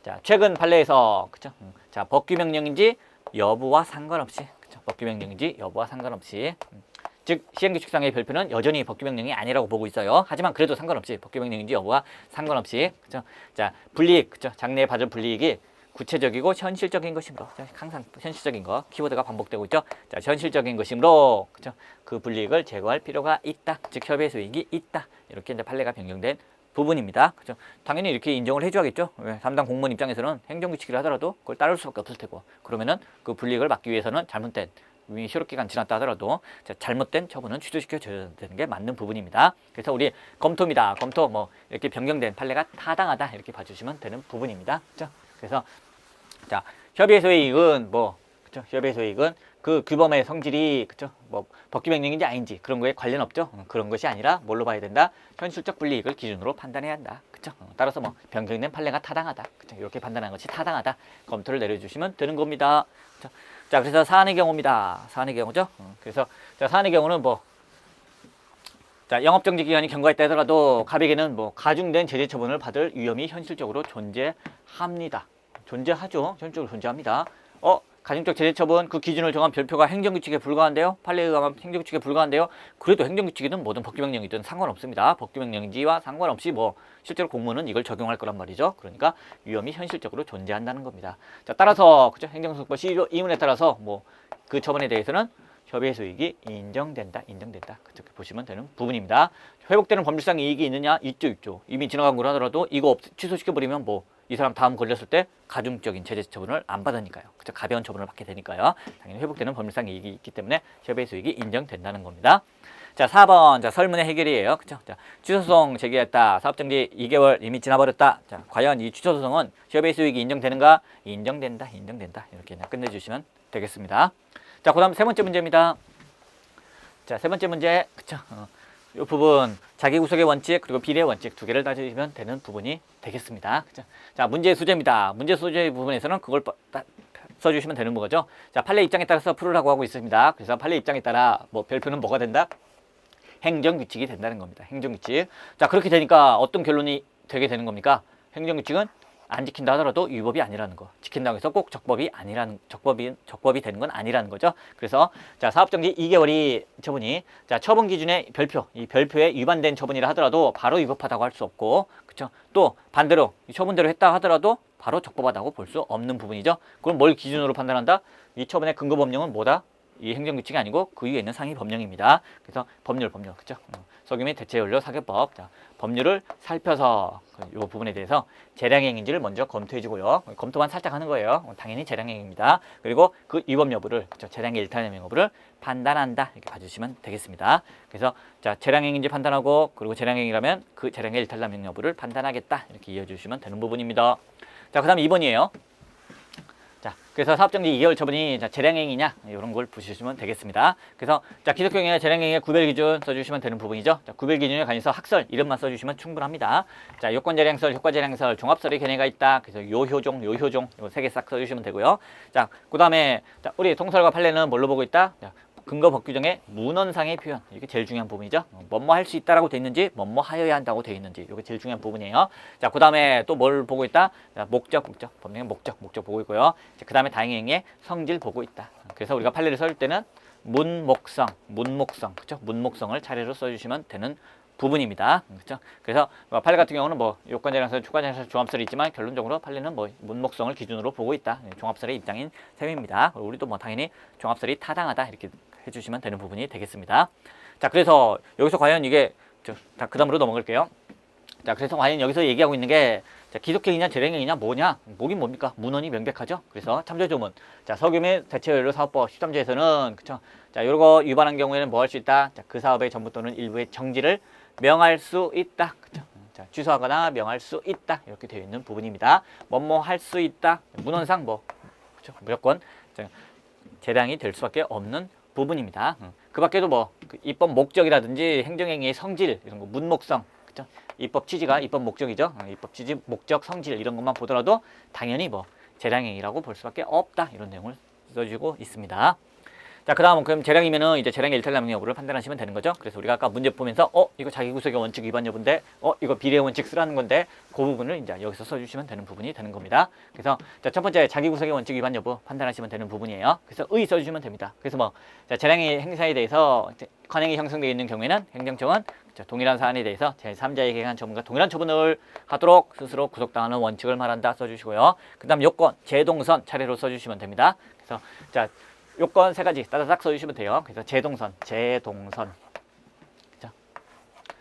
자, 최근 판례에서 그죠? 자, 법규명령인지 여부와 상관없이, 그죠? 법규명령인지 여부와 상관없이, 즉 시행규칙상의 별표는 여전히 법규명령이 아니라고 보고 있어요. 하지만 그래도 상관없이 법규명령인지 여부와 상관없이, 그죠? 자, 불이익, 그죠? 장래에 받을 불이익이 구체적이고 현실적인 것이므로, 항상 현실적인 거 키워드가 반복되고 있죠. 자, 현실적인 것이므로 그죠? 그 불이익을 제거할 필요가 있다. 즉 협의 수익이 있다. 이렇게 이제 판례가 변경된 부분입니다. 그죠? 당연히 이렇게 인정을 해줘야겠죠. 왜? 담당 공무원 입장에서는 행정규칙이라 하더라도 그걸 따를 수밖에 없을 테고, 그러면은 그 불이익을 막기 위해서는 잘못된 이미 효력기간 지났다 하더라도 잘못된 처분은 취소시켜줘야 되는 게 맞는 부분입니다. 그래서 우리 검토입니다. 검토 뭐 이렇게 변경된 판례가 타당하다 이렇게 봐주시면 되는 부분입니다. 그죠? 그래서 자, 협의의 소익은 뭐 그죠? 협의의 소익은 그 규범의 성질이 그죠? 뭐 법규명령인지 아닌지 그런 거에 관련 없죠. 그런 것이 아니라 뭘로 봐야 된다? 현실적 불이익을 기준으로 판단해야 한다. 그죠? 따라서 뭐 변경된 판례가 타당하다. 그죠? 이렇게 판단하는 것이 타당하다. 검토를 내려주시면 되는 겁니다. 그죠? 자, 그래서 사안의 경우입니다. 사안의 경우죠. 그래서 자, 사안의 경우는 뭐 자, 영업정지 기간이 경과했다 하더라도 갑에게는 뭐 가중된 제재 처분을 받을 위험이 현실적으로 존재합니다. 존재하죠. 현실적으로 존재합니다. 가중적 제재 처분 그 기준을 정한 별표가 행정규칙에 불과한데요. 판례에 의하면 행정규칙에 불과한데요. 그래도 행정규칙이든 뭐든 법규명령이든 상관없습니다. 법규명령인지와 상관없이 뭐 실제로 공무원은 이걸 적용할 거란 말이죠. 그러니까 위험이 현실적으로 존재한다는 겁니다. 자, 따라서 그죠? 행정소송법 12조 2문에 따라서 뭐 그 처분에 대해서는 협의 수익이 인정된다. 그렇게 보시면 되는 부분입니다. 회복되는 법률상 이익이 있느냐? 있죠. 이미 지나간 걸 하더라도 이거 취소시켜버리면 뭐 이 사람 다음 걸렸을 때 가중적인 제재 처분을 안 받으니까요. 그죠? 가벼운 처분을 받게 되니까요. 당연히 회복되는 법률상 이익이 있기 때문에 협의 수익이 인정된다는 겁니다. 자, 4번. 자, 설문의 해결이에요. 그죠? 자, 취소소송 제기했다. 사업정지 2개월 이미 지나버렸다. 자, 과연 이 취소소송은 협의 수익이 인정되는가? 인정된다. 이렇게 그냥 끝내주시면 되겠습니다. 자, 그 다음 세 번째 문제입니다. 자, 세 번째 문제. 그쵸? 이 부분 자기구속의 원칙 그리고 비례의 원칙 두 개를 따지시면 되는 부분이 되겠습니다. 그죠? 자, 문제 소재입니다. 문제 소재 부분에서는 그걸 써주시면 되는 거죠. 자, 판례 입장에 따라서 풀으라고 하고 있습니다. 그래서 판례 입장에 따라 뭐 별표는 뭐가 된다? 행정규칙이 된다는 겁니다. 행정규칙. 자, 그렇게 되니까 어떤 결론이 되게 되는 겁니까? 행정규칙은 안 지킨다 하더라도 위법이 아니라는 거. 지킨다고 해서 꼭 적법이 되는 건 아니라는 거죠. 그래서 자, 사업정지 2개월이 처분이 자, 처분 기준의 별표, 이 별표에 위반된 처분이라 하더라도 바로 위법하다고 할 수 없고, 그렇죠? 또 반대로 이 처분대로 했다 하더라도 바로 적법하다고 볼 수 없는 부분이죠. 그럼 뭘 기준으로 판단한다? 이 처분의 근거 법령은 뭐다? 이 행정규칙이 아니고 그 위에 있는 상위 법령입니다. 그래서 법률, 그렇죠? 소규 및 대체연료 사교법. 자, 법률을 살펴서 이 부분에 대해서 재량행위인지를 먼저 검토해주고요. 검토만 살짝 하는 거예요. 당연히 재량행위입니다. 그리고 그 위법 여부를, 그렇죠? 재량의 일탈 여부를 판단한다. 이렇게 봐주시면 되겠습니다. 그래서 자, 재량행위인지 판단하고 그리고 재량행위라면 그 재량의 일탈 남용 여부를 판단하겠다. 이렇게 이해해주시면 되는 부분입니다. 자, 그 다음 2번이에요. 자, 그래서 사업정지 2개월 처분이 재량행위냐 이런 걸 보시면 되겠습니다. 그래서 자, 기속형이나 재량행위의 구별 기준 써주시면 되는 부분이죠. 자, 구별 기준에 관해서 학설 이름만 써주시면 충분합니다. 자, 요건재량설, 효과재량설, 종합설의 견해가 있다. 그래서 요효종 이거 세 개 싹 써주시면 되고요. 자, 그 다음에 우리 통설과 판례는 뭘로 보고 있다? 자, 근거 법규정의 문헌상의 표현, 이게 제일 중요한 부분이죠. 뭐뭐 할 수 있다라고 돼 있는지, 뭐뭐 하여야 한다고 돼 있는지, 이게 제일 중요한 부분이에요. 자, 그 다음에 또 뭘 보고 있다? 자, 목적, 법령의 목적 보고 있고요. 그 다음에 다행행위의 성질 보고 있다. 그래서 우리가 판례를 쓸 때는 문목성, 그렇죠? 문목성을 차례로 써주시면 되는 부분입니다. 그렇죠? 그래서 판례 같은 경우는 뭐 요건재량설, 추가재량설, 종합설이 있지만 결론적으로 판례는 뭐 문목성을 기준으로 보고 있다. 종합설의 입장인 셈입니다. 우리도 뭐 당연히 종합설이 타당하다 이렇게 해주시면 되는 부분이 되겠습니다. 자, 그래서 여기서 과연 이게 그 다음으로 넘어갈게요. 자, 그래서 과연 여기서 얘기하고 있는 게 자, 기속행위냐 재량행위냐 뭐냐? 뭐긴 뭡니까? 문헌이 명백하죠. 그래서 참조조문. 자, 석유 및 대체연료 사업법 13조에서는 그쵸? 자, 요거 위반한 경우에는 뭐 할 수 있다? 자, 그 사업의 전부 또는 일부의 정지를 명할 수 있다. 그쵸? 자, 취소하거나 명할 수 있다. 이렇게 되어 있는 부분입니다. 뭐뭐 할 수 있다. 문헌상 뭐 그쵸? 무조건 재량이 될 수밖에 없는 부분입니다. 그 밖에도 뭐 입법 목적이라든지 행정행위의 성질 이런 거 문목성 그죠? 입법 취지가 입법 목적이죠. 입법 취지 목적 성질 이런 것만 보더라도 당연히 뭐 재량행위라고 볼 수밖에 없다 이런 내용을 써주고 있습니다. 자, 그 다음은 그럼 재량이면은 이제 재량의 일탈 남용 여부를 판단하시면 되는 거죠. 그래서 우리가 아까 문제 보면서 이거 자기구속의 원칙 위반 여부인데 이거 비례의 원칙 쓰라는 건데 그 부분을 이제 여기서 써주시면 되는 부분이 되는 겁니다. 그래서 자, 첫 번째 자기구속의 원칙 위반 여부 판단하시면 되는 부분이에요. 그래서 의 써주시면 됩니다. 그래서 뭐 자, 재량의 행사에 대해서 관행이 형성되어 있는 경우에는 행정청은 동일한 사안에 대해서 제3자에게 의한 처분과 동일한 처분을 하도록 스스로 구속당하는 원칙을 말한다 써주시고요. 그 다음 요건, 제동선 차례로 써주시면 됩니다. 그래서 자, 요건 세 가지 따다닥 써주시면 돼요. 그래서 제동선. 그죠?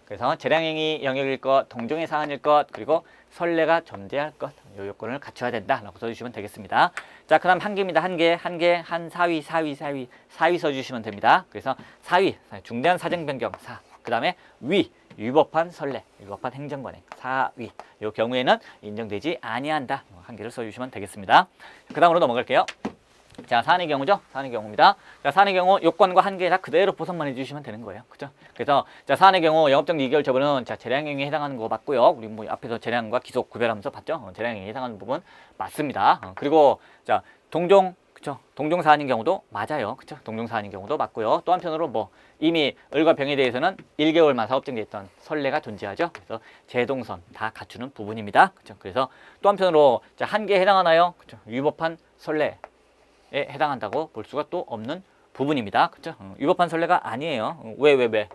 그래서 재량행위 영역일 것, 동종의 사안일 것, 그리고 선례가 존재할 것, 요 요건을 갖춰야 된다라고 써주시면 되겠습니다. 자, 그다음 한 개입니다. 한 개, 한 사위 써주시면 됩니다. 그래서 사위, 중대한 사정 변경 사. 그다음에 위법한 선례, 위법한 행정관행 사위. 요 경우에는 인정되지 아니한다. 한 개를 써주시면 되겠습니다. 그다음으로 넘어갈게요. 자, 사안의 경우죠. 사안의 경우입니다. 자, 사안의 경우 요건과 한계 다 그대로 보상만 해주시면 되는 거예요. 그죠? 그래서 자, 사안의 경우 영업정지 2개월 처분은 자, 재량행위에 해당하는 거 맞고요. 우리 뭐 앞에서 재량과 기속 구별하면서 봤죠? 재량행위에 해당하는 부분 맞습니다. 그리고 자, 동종 그쵸? 동종 사안인 경우도 맞아요. 그쵸? 동종 사안인 경우도 맞고요. 또 한편으로 뭐 이미 을과 병에 대해서는 1개월만 사업정지했던 선례가 존재하죠. 그래서 제동선 다 갖추는 부분입니다. 그쵸? 그래서 또 한편으로 자, 한계에 해당하나요? 그쵸? 위법한 선례 에 해당한다고 볼 수가 또 없는 부분입니다. 그렇죠? 위법한 선례가 아니에요. 왜?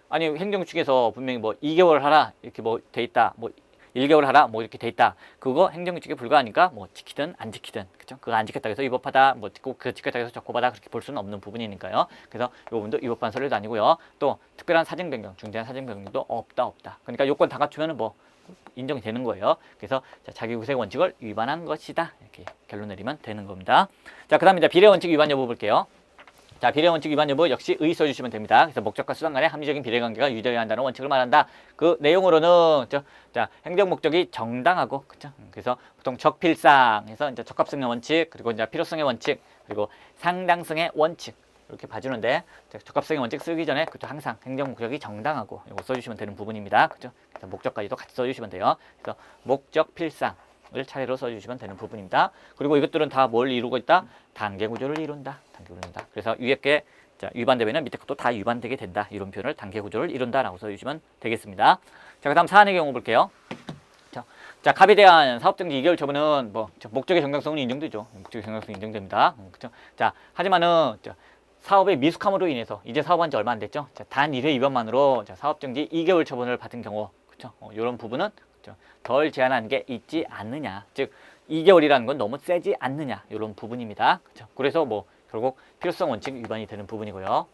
아니 행정 측에서 분명히 뭐 2개월 하라 이렇게 뭐 돼 있다. 뭐 1개월 하라 뭐 이렇게 돼 있다. 그거 행정규칙에 불과하니까 뭐 지키든 안 지키든 그죠? 그거 안 지켰다고 해서 위법하다 뭐 꼭 그 지켰다고 해서 적법하다 그렇게 볼 수는 없는 부분이니까요. 그래서 이 부분도 위법한 서류도 아니고요. 또 특별한 사정 변경, 중대한 사정 변경도 없다. 그러니까 요건 다 갖추면은 뭐 인정이 되는 거예요. 그래서 자, 자기구색 원칙을 위반한 것이다. 이렇게 결론 내리면 되는 겁니다. 자, 그다음에 이제 비례 원칙 위반 여부 볼게요. 자, 비례 원칙 위반 여부 역시 의 써주시면 됩니다. 그래서 목적과 수단 간의 합리적인 비례 관계가 유지되어야 한다는 원칙을 말한다. 그 내용으로는 자, 행정 목적이 정당하고 그죠? 그래서 보통 적필상해서 이제 적합성의 원칙, 그리고 이제 필요성의 원칙, 그리고 상당성의 원칙 이렇게 봐주는데 적합성의 원칙 쓰기 전에 그죠? 항상 행정 목적이 정당하고 이거 써주시면 되는 부분입니다. 그죠? 그래서 목적까지도 같이 써주시면 돼요. 그래서 목적 필상 을 차례로 써주시면 되는 부분입니다. 그리고 이것들은 다 뭘 이루고 있다? 단계 구조를 이룬다. 그래서 위에 게 자, 위반되면 밑에 것도 다 위반되게 된다. 이런 표현을 단계 구조를 이룬다라고 써주시면 되겠습니다. 자, 그다음 사안의 경우 볼게요. 자, 갑에 대한 사업정지 2개월 처분은 뭐 목적의 정당성은 인정되죠. 목적의 정당성이 인정됩니다. 그렇죠? 자, 하지만은 사업의 미숙함으로 인해서 이제 사업한 지 얼마 안 됐죠. 자, 단 1회 위반만으로 정지 2개월 처분을 받은 경우, 그렇죠? 이런 부분은 덜 제한한 게 있지 않느냐, 즉 2개월이라는 건 너무 세지 않느냐 이런 부분입니다. 그렇죠? 그래서 뭐 결국 필요성 원칙 위반이 되는 부분이고요.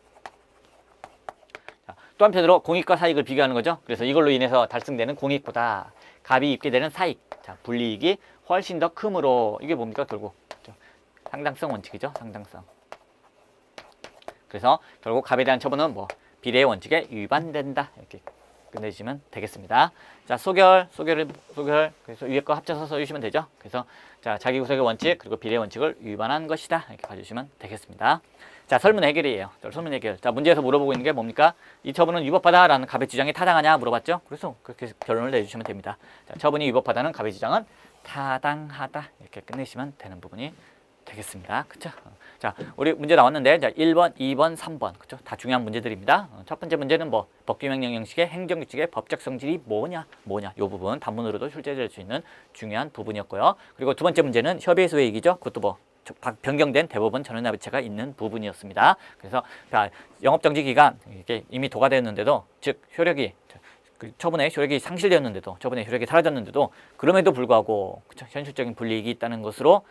자, 또 한편으로 공익과 사익을 비교하는 거죠. 그래서 이걸로 인해서 달성되는 공익보다 갑이 입게 되는 사익, 자, 불이익이 훨씬 더 크므로 이게 뭡니까 결국 그렇죠? 상당성 원칙이죠. 상당성. 그래서 결국 갑에 대한 처분은 뭐 비례의 원칙에 위반된다 이렇게 끝내주시면 되겠습니다. 자, 소결. 그래서 위에 거 합쳐서 써주시면 되죠. 그래서 자, 자기구속의 원칙 그리고 비례 원칙을 위반한 것이다 이렇게 봐주시면 되겠습니다. 자, 설문 해결이에요. 설문 해결. 자, 문제에서 물어보고 있는 게 뭡니까? 이 처분은 위법하다라는 갑의 주장이 타당하냐 물어봤죠. 그래서 그렇게 결론을 내주시면 됩니다. 자, 처분이 위법하다는 갑의 주장은 타당하다 이렇게 끝내시면 되는 부분이 되겠습니다. 그쵸? 자, 우리 문제 나왔는데, 자, 1번, 2번, 3번. 그쵸? 다 중요한 문제들입니다. 첫 번째 문제는 뭐, 법규명령 형식의 행정규칙의 법적 성질이 뭐냐. 요 부분 단문으로도 출제될 수 있는 중요한 부분이었고요. 그리고 두 번째 문제는 협의소의 얘기죠. 그것도 뭐, 변경된 대법원 전원합의체가 있는 부분이었습니다. 그래서, 자, 영업정지 기간, 이게 이미 도과되었는데도, 즉, 효력이, 그 처분의 효력이 상실되었는데도, 처분의 효력이 사라졌는데도, 그럼에도 불구하고, 그쵸? 현실적인 불이익이 있다는 것으로,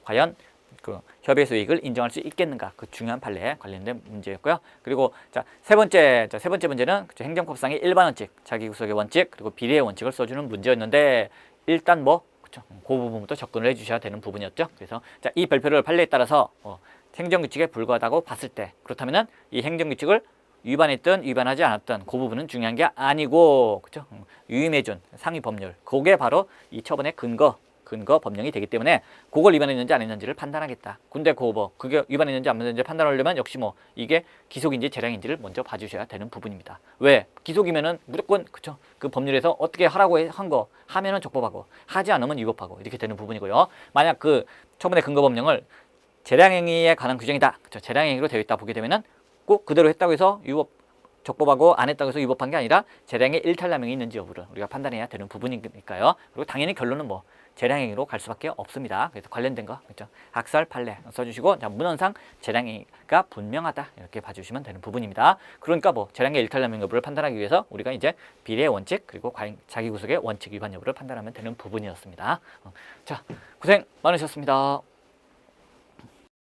과연 그 협의의 수익을 인정할 수 있겠는가, 그 중요한 판례에 관련된 문제였고요. 그리고 세 번째 문제는 행정법상의 일반 원칙, 자기구속의 원칙, 그리고 비례의 원칙을 써주는 문제였는데 일단 뭐 그쵸, 그 부분부터 접근을 해주셔야 되는 부분이었죠. 그래서 이 별표를 판례에 따라서 행정규칙에 불과하다고 봤을 때 그렇다면은 이 행정규칙을 위반했든 위반하지 않았든 그 부분은 중요한 게 아니고 그죠? 유임해준 상위 법률, 그게 바로 이 처분의 근거 법령이 되기 때문에 그걸 위반했는지 안 했는지를 판단하겠다. 근데 그게 위반했는지 안 했는지 판단하려면 역시 뭐 이게 기속인지 재량인지를 먼저 봐주셔야 되는 부분입니다. 왜? 기속이면은 무조건 그쵸? 그 법률에서 어떻게 하라고 한 거 하면은 적법하고 하지 않으면 위법하고 이렇게 되는 부분이고요. 만약 그 처분의 근거 법령을 재량행위에 관한 규정이다. 그쵸? 재량행위로 되어 있다 보게 되면은 꼭 그대로 했다고 해서 적법하고 안 했다고 해서 위법한 게 아니라 재량의 일탈남용이 있는지 여부를 우리가 판단해야 되는 부분이니까요. 그리고 당연히 결론은 뭐 재량행위로 갈 수밖에 없습니다. 그래서 관련된 거 그렇죠? 학설 판례 써주시고 자, 문헌상 재량행위가 분명하다 이렇게 봐주시면 되는 부분입니다. 그러니까 뭐 재량의 일탈남용 여부를 판단하기 위해서 우리가 이제 비례의 원칙 그리고 자기구속의 원칙 위반 여부를 판단하면 되는 부분이었습니다. 자, 고생 많으셨습니다.